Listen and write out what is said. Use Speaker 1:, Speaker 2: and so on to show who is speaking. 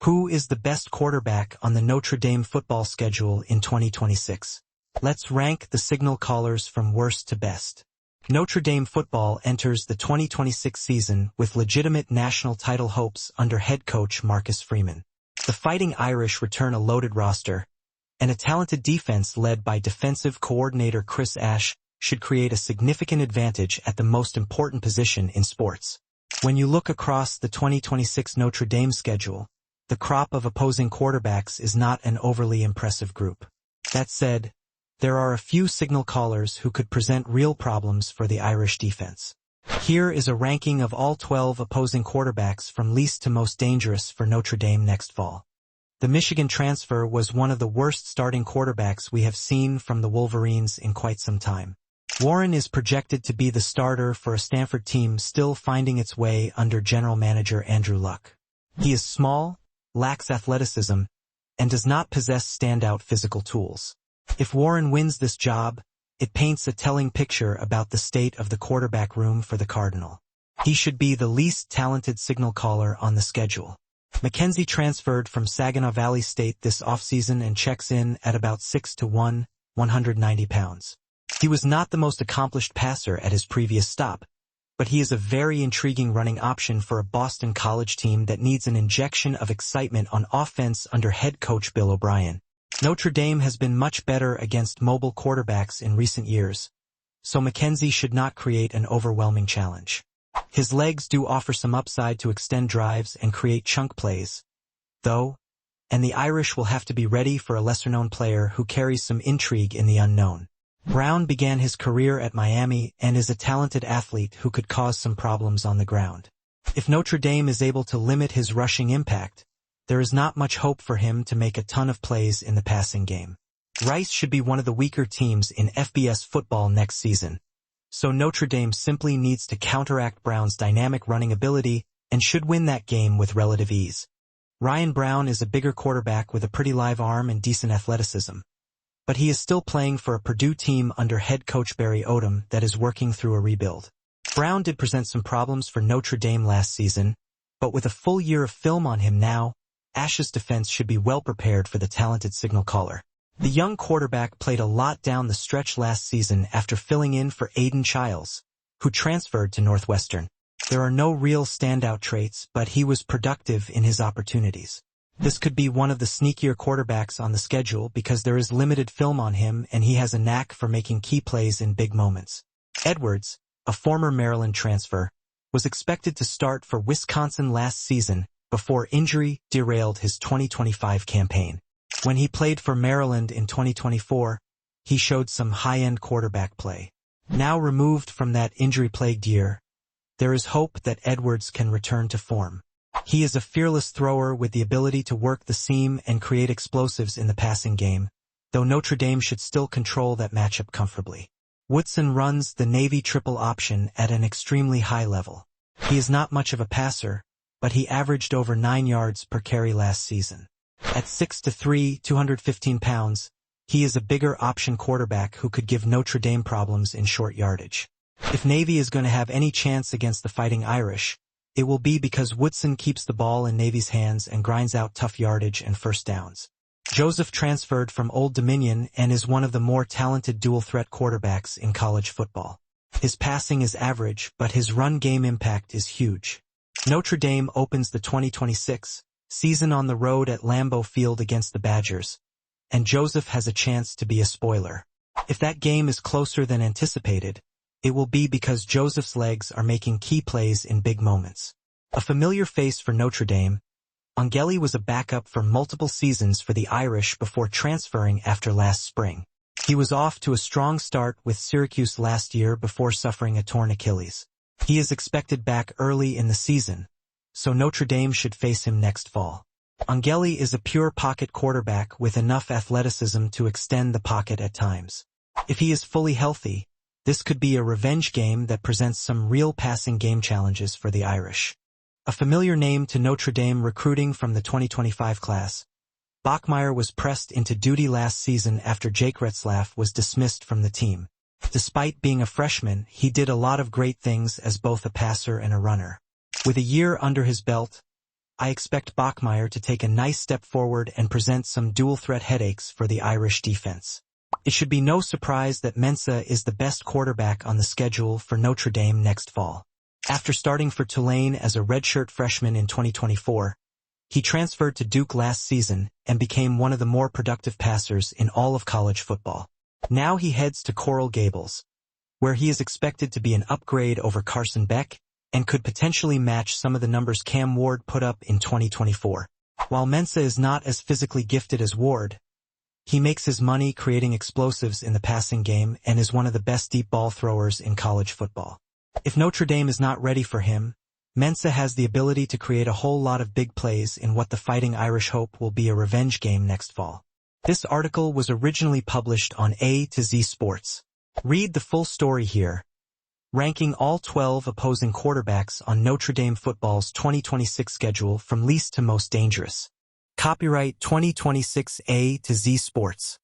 Speaker 1: Who is the best quarterback on the Notre Dame football schedule in 2026? Let's rank the signal callers from worst to best. Notre Dame football enters the 2026 season with legitimate national title hopes under head coach Marcus Freeman. The Fighting Irish return a loaded roster, and a talented defense led by defensive coordinator Chris Ash should create a significant advantage at the most important position in sports. When you look across the 2026 Notre Dame schedule, the crop of opposing quarterbacks is not an overly impressive group. That said, there are a few signal callers who could present real problems for the Irish defense. Here is a ranking of all 12 opposing quarterbacks from least to most dangerous for Notre Dame next fall. The Michigan transfer was one of the worst starting quarterbacks we have seen from the Wolverines in quite some time. Warren is projected to be the starter for a Stanford team still finding its way under general manager Andrew Luck. He is small, lacks athleticism, and does not possess standout physical tools. If Warren wins this job, it paints a telling picture about the state of the quarterback room for the Cardinal. He should be the least talented signal caller on the schedule. McKenzie transferred from Saginaw Valley State this offseason and checks in at about 6'1", 190 pounds. He was not the most accomplished passer at his previous stop, but he is a very intriguing running option for a Boston College team that needs an injection of excitement on offense under head coach Bill O'Brien. Notre Dame has been much better against mobile quarterbacks in recent years, so McKenzie should not create an overwhelming challenge. His legs do offer some upside to extend drives and create chunk plays, though, and the Irish will have to be ready for a lesser-known player who carries some intrigue in the unknown. Brown began his career at Miami and is a talented athlete who could cause some problems on the ground. If Notre Dame is able to limit his rushing impact, there is not much hope for him to make a ton of plays in the passing game. Rice should be one of the weaker teams in FBS football next season, so Notre Dame simply needs to counteract Brown's dynamic running ability and should win that game with relative ease. Ryan Brown is a bigger quarterback with a pretty live arm and decent athleticism, but he is still playing for a Purdue team under head coach Barry Odom that is working through a rebuild. Brown did present some problems for Notre Dame last season, but with a full year of film on him now, Ash's defense should be well prepared for the talented signal caller. The young quarterback played a lot down the stretch last season after filling in for Aiden Childs, who transferred to Northwestern. There are no real standout traits, but he was productive in his opportunities. This could be one of the sneakier quarterbacks on the schedule because there is limited film on him and he has a knack for making key plays in big moments. Edwards, a former Maryland transfer, was expected to start for Wisconsin last season before injury derailed his 2025 campaign. When he played for Maryland in 2024, he showed some high-end quarterback play. Now removed from that injury-plagued year, there is hope that Edwards can return to form. He is a fearless thrower with the ability to work the seam and create explosives in the passing game, though Notre Dame should still control that matchup comfortably. Woodson runs the Navy triple option at an extremely high level. He is not much of a passer, but he averaged over 9 yards per carry last season. At 6'3", 215 pounds, he is a bigger option quarterback who could give Notre Dame problems in short yardage. If Navy is going to have any chance against the Fighting Irish, it will be because Woodson keeps the ball in Navy's hands and grinds out tough yardage and first downs. Joseph transferred from Old Dominion and is one of the more talented dual-threat quarterbacks in college football. His passing is average, but his run game impact is huge. Notre Dame opens the 2026 season on the road at Lambeau Field against the Badgers, and Joseph has a chance to be a spoiler. If that game is closer than anticipated, it will be because Joseph's legs are making key plays in big moments. A familiar face for Notre Dame, Angeli was a backup for multiple seasons for the Irish before transferring after last spring. He was off to a strong start with Syracuse last year before suffering a torn Achilles. He is expected back early in the season, so Notre Dame should face him next fall. Angeli is a pure pocket quarterback with enough athleticism to extend the pocket at times. If he is fully healthy, this could be a revenge game that presents some real passing game challenges for the Irish. A familiar name to Notre Dame recruiting from the 2025 class, Bachmeier was pressed into duty last season after Jake Retzlaff was dismissed from the team. Despite being a freshman, he did a lot of great things as both a passer and a runner. With a year under his belt, I expect Bachmeier to take a nice step forward and present some dual-threat headaches for the Irish defense. It should be no surprise that Mensah is the best quarterback on the schedule for Notre Dame next fall. After starting for Tulane as a redshirt freshman in 2024, he transferred to Duke last season and became one of the more productive passers in all of college football. Now he heads to Coral Gables, where he is expected to be an upgrade over Carson Beck and could potentially match some of the numbers Cam Ward put up in 2024. While Mensah is not as physically gifted as Ward, he makes his money creating explosives in the passing game and is one of the best deep ball throwers in college football. If Notre Dame is not ready for him, Mensah has the ability to create a whole lot of big plays in what the Fighting Irish hope will be a revenge game next fall. This article was originally published on A to Z Sports. Read the full story here, ranking all 12 opposing quarterbacks on Notre Dame football's 2026 schedule from least to most dangerous. Copyright 2026 A to Z Sports.